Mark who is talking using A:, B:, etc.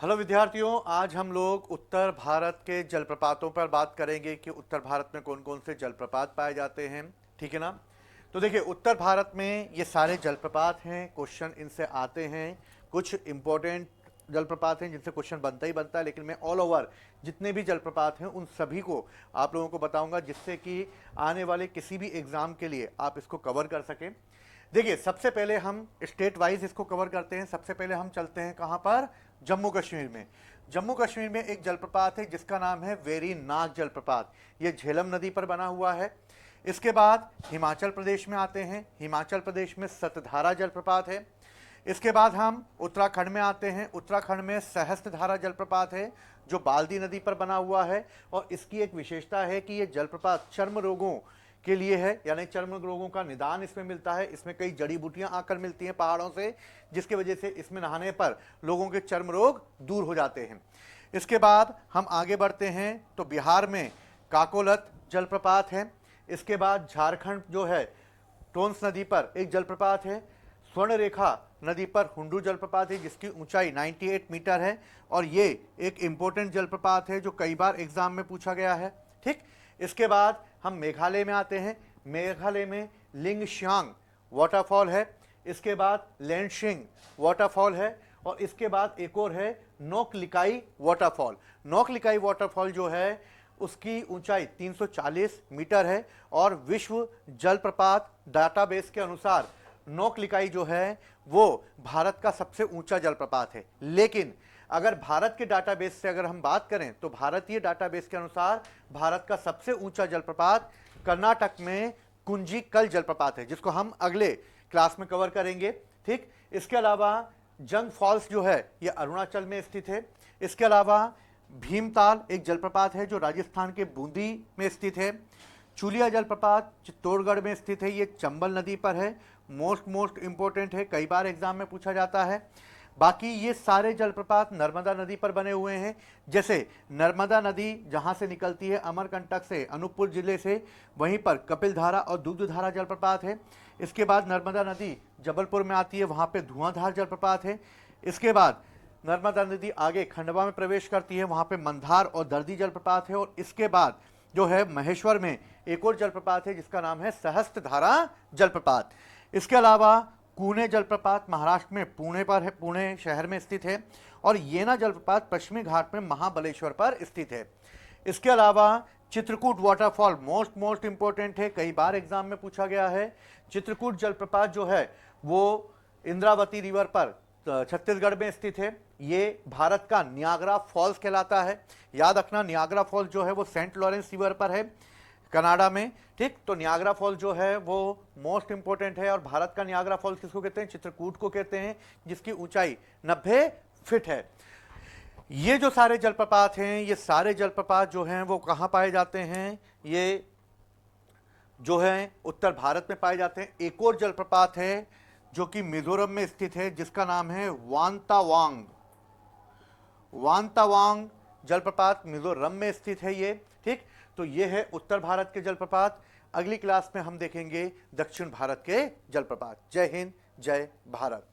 A: Hello विद्यार्थियों, आज हम लोग उत्तर भारत के जलप्रपातों पर बात करेंगे कि उत्तर भारत में कौन कौन से जलप्रपात पाए जाते हैं। ठीक है ना। तो देखिए, उत्तर भारत में ये सारे जलप्रपात हैं, क्वेश्चन इनसे आते हैं। कुछ इंपॉर्टेंट जलप्रपात हैं जिनसे क्वेश्चन बनता ही बनता है, लेकिन मैं ऑल ओवर जितने भी जलप्रपात हैं उन सभी को आप लोगों को बताऊंगा, जिससे कि आने वाले किसी भी एग्जाम के लिए आप इसको कवर कर सकें। देखिए, सबसे पहले हम स्टेट वाइज इसको कवर करते हैं। सबसे पहले हम चलते हैं कहाँ पर? जम्मू कश्मीर में। जम्मू कश्मीर में एक जलप्रपात है जिसका नाम है वेरी नाग जलप्रपात। ये झेलम नदी पर बना हुआ है। इसके बाद हिमाचल प्रदेश में आते हैं। हिमाचल प्रदेश में सतधारा जलप्रपात है। इसके बाद हम उत्तराखंड में आते हैं। उत्तराखंड में सहस्त्रधारा जलप्रपात है जो बाल्दी नदी पर बना हुआ है, और इसकी एक विशेषता है कि ये जलप्रपात चर्म रोगों के लिए है, यानी चर्म रोगों का निदान इसमें मिलता है। इसमें कई जड़ी बूटियां आकर मिलती हैं पहाड़ों से, जिसकी वजह से इसमें नहाने पर लोगों के चर्म रोग दूर हो जाते हैं। इसके बाद हम आगे बढ़ते हैं तो बिहार में काकोलत जलप्रपात है। इसके बाद झारखंड जो है, टोंस नदी पर एक जलप्रपात है। स्वर्णरेखा नदी पर हुंडू जलप्रपात है जिसकी ऊंचाई 98 मीटर है, और ये एक इंपॉर्टेंट जलप्रपात है जो कई बार एग्जाम में पूछा गया है। ठीक। इसके बाद हम मेघालय में आते हैं। मेघालय में लिंगश्यांग वाटरफॉल है। इसके बाद लैंडशिंग वाटरफॉल है, और इसके बाद एक और है नोकलिकाई वाटरफॉल। नोकलिकाई वाटरफॉल जो है उसकी ऊंचाई 340 मीटर है, और विश्व जलप्रपात डाटाबेस के अनुसार नोकलिकाई जो है वो भारत का सबसे ऊंचा जलप्रपात है। लेकिन अगर भारत के डाटाबेस से अगर हम बात करें तो भारतीय डाटाबेस के अनुसार भारत का सबसे ऊंचा जलप्रपात कर्नाटक में कुंजीकल जलप्रपात है, जिसको हम अगले क्लास में कवर करेंगे। ठीक। इसके अलावा जंग फॉल्स जो है ये अरुणाचल में स्थित है। इसके अलावा भीमताल एक जलप्रपात है जो राजस्थान के बूंदी में स्थित है। चूलिया जलप्रपात चित्तौड़गढ़ में स्थित है, ये चंबल नदी पर है। मोस्ट इंपॉर्टेंट है, कई बार एग्जाम में पूछा जाता है। बाकी ये सारे जलप्रपात नर्मदा नदी पर बने हुए हैं। जैसे नर्मदा नदी जहां से निकलती है अमरकंटक से, अनूपपुर जिले से, वहीं पर कपिलधारा और दुग्धधारा जलप्रपात है। इसके बाद नर्मदा नदी जबलपुर में आती है, वहां पे धुआंधार जलप्रपात है। इसके बाद नर्मदा नदी आगे खंडवा में प्रवेश करती है, वहां पे मंदार और दर्दी जलप्रपात है। और इसके बाद जो है महेश्वर में एक और जलप्रपात है जिसका नाम है सहस्त्रधारा जलप्रपात। इसके अलावा कूने जलप्रपात महाराष्ट्र में पुणे पर है, पुणे शहर में स्थित है। और येना जलप्रपात पश्चिमी घाट में महाबलेश्वर पर स्थित है। इसके अलावा चित्रकूट वाटरफॉल मोस्ट इंपॉर्टेंट है, कई बार एग्जाम में पूछा गया है। चित्रकूट जलप्रपात जो है वो इंद्रावती रिवर पर छत्तीसगढ़ में स्थित है। ये भारत का नियाग्रा फॉल्स कहलाता है। याद रखना, नियाग्रा फॉल्स जो है वो सेंट लॉरेंस रिवर पर है कनाडा में। ठीक। तो नियाग्रा फॉल्स जो है वो मोस्ट इंपॉर्टेंट है। और भारत का नियाग्रा फॉल्स किसको कहते हैं? चित्रकूट को कहते हैं, जिसकी ऊंचाई 90 फीट है। ये जो सारे जलप्रपात हैं, ये सारे जलप्रपात जो हैं वो कहां पाए जाते हैं? ये जो है उत्तर भारत में पाए जाते हैं। एक और जलप्रपात है जो कि मिजोरम में स्थित है, जिसका नाम है वांतावांग। वांतावांग जलप्रपात मिजोरम में स्थित है ये। ठीक। तो ये है उत्तर भारत के जलप्रपात। अगली क्लास में हम देखेंगे दक्षिण भारत के जलप्रपात। जय हिंद, जय भारत।